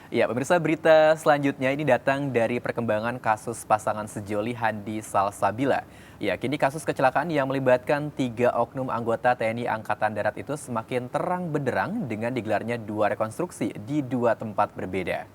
Ya, pemirsa berita selanjutnya ini datang dari perkembangan kasus pasangan sejoli Handi Salsabila. Ya, kini kasus kecelakaan yang melibatkan 3 oknum anggota TNI Angkatan Darat itu semakin terang benderang dengan digelarnya 2 rekonstruksi di 2 tempat berbeda.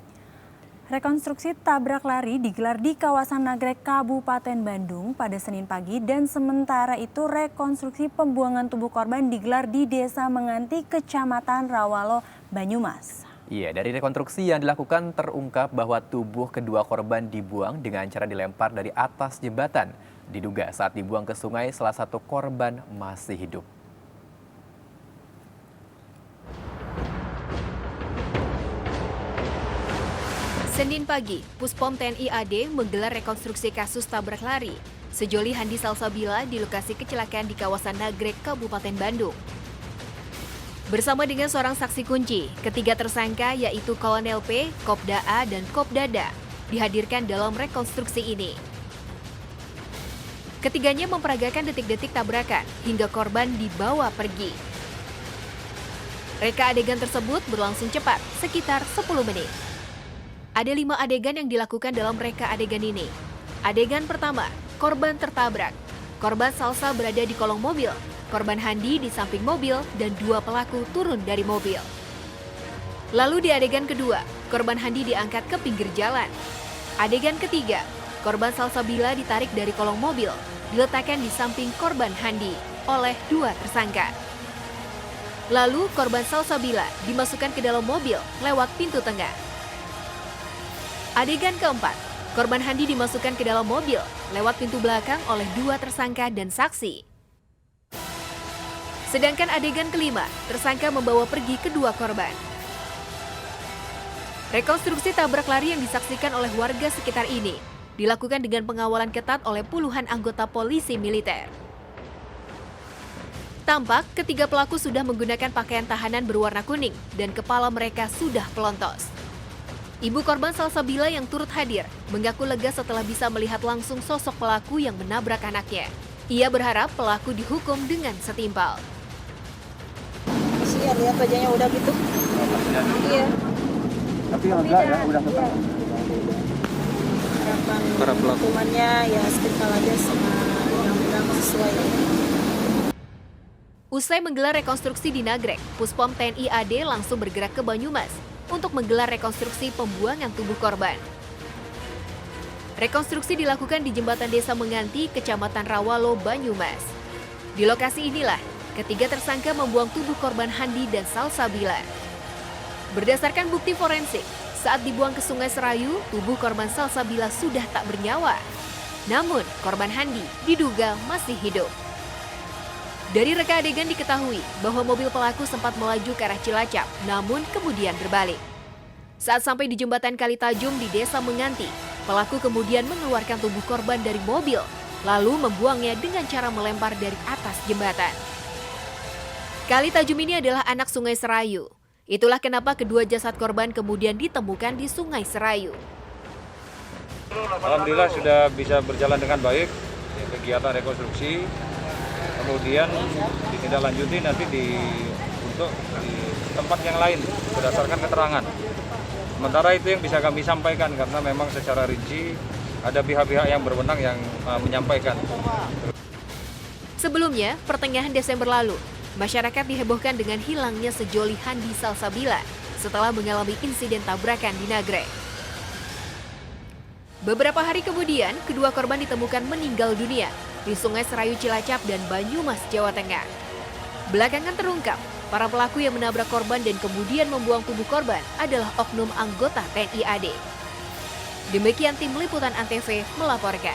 Rekonstruksi tabrak lari digelar di kawasan Nagrek, Kabupaten Bandung pada Senin pagi dan sementara itu rekonstruksi pembuangan tubuh korban digelar di Desa Menganti, Kecamatan Rawalo, Banyumas. Iya, dari rekonstruksi yang dilakukan terungkap bahwa tubuh kedua korban dibuang dengan cara dilempar dari atas jembatan. Diduga saat dibuang ke sungai salah satu korban masih hidup. Senin pagi, Puspom TNI AD menggelar rekonstruksi kasus tabrak lari sejoli Handi Salsabila di lokasi kecelakaan di kawasan Nagrek, Kabupaten Bandung. Bersama dengan seorang saksi kunci, ketiga tersangka yaitu Kolonel P, Kopda A, dan Kopda D dihadirkan dalam rekonstruksi ini. Ketiganya memperagakan detik-detik tabrakan hingga korban dibawa pergi. Reka adegan tersebut berlangsung cepat, sekitar 10 menit. Ada 5 adegan yang dilakukan dalam reka adegan ini. Adegan pertama, korban tertabrak. Korban Salsa berada di kolong mobil, korban Handi di samping mobil, dan 2 pelaku turun dari mobil. Lalu di adegan kedua, korban Handi diangkat ke pinggir jalan. Adegan ketiga, korban Salsabila ditarik dari kolong mobil, diletakkan di samping korban Handi oleh 2 tersangka. Lalu korban Salsabila dimasukkan ke dalam mobil lewat pintu tengah. Adegan keempat, korban Handi dimasukkan ke dalam mobil lewat pintu belakang oleh 2 tersangka dan saksi. Sedangkan adegan kelima, tersangka membawa pergi kedua korban. Rekonstruksi tabrak lari yang disaksikan oleh warga sekitar ini dilakukan dengan pengawalan ketat oleh puluhan anggota polisi militer. Tampak ketiga pelaku sudah menggunakan pakaian tahanan berwarna kuning dan kepala mereka sudah pelontos. Ibu korban Salsabila yang turut hadir mengaku lega setelah bisa melihat langsung sosok pelaku yang menabrak anaknya. Ia berharap pelaku dihukum dengan setimpal. Kasihan ya, wajahnya udah gitu. Iya. Tapi enggak ya, udah ketangkap. Harapan hukumannya ya setimpal aja sama undang-undang sesuai. Usai menggelar rekonstruksi di Nagrek, Puspom TNI AD langsung bergerak ke Banyumas untuk menggelar rekonstruksi pembuangan tubuh korban. Rekonstruksi dilakukan di jembatan Desa Menganti, Kecamatan Rawalo, Banyumas. Di lokasi inilah, ketiga tersangka membuang tubuh korban Handi dan Salsabila. Berdasarkan bukti forensik, saat dibuang ke Sungai Serayu, tubuh korban Salsabila sudah tak bernyawa. Namun, korban Handi diduga masih hidup. Dari reka adegan diketahui bahwa mobil pelaku sempat melaju ke arah Cilacap, namun kemudian berbalik. Saat sampai di jembatan Kalitajum di Desa Menganti, pelaku kemudian mengeluarkan tubuh korban dari mobil, lalu membuangnya dengan cara melempar dari atas jembatan. Kalitajum ini adalah anak Sungai Serayu. Itulah kenapa kedua jasad korban kemudian ditemukan di Sungai Serayu. Alhamdulillah sudah bisa berjalan dengan baik kegiatan rekonstruksi. Kemudian ditindaklanjuti nanti di tempat yang lain berdasarkan keterangan. Sementara itu yang bisa kami sampaikan karena memang secara rinci ada pihak-pihak yang berwenang yang menyampaikan. Sebelumnya, pertengahan Desember lalu, masyarakat dihebohkan dengan hilangnya sejoli Handi Salsabila setelah mengalami insiden tabrakan di Nagrek. Beberapa hari kemudian, kedua korban ditemukan meninggal dunia di Sungai Serayu Cilacap dan Banyumas, Jawa Tengah. Belakangan terungkap, para pelaku yang menabrak korban dan kemudian membuang tubuh korban adalah oknum anggota TNI AD. Demikian tim liputan Antv melaporkan.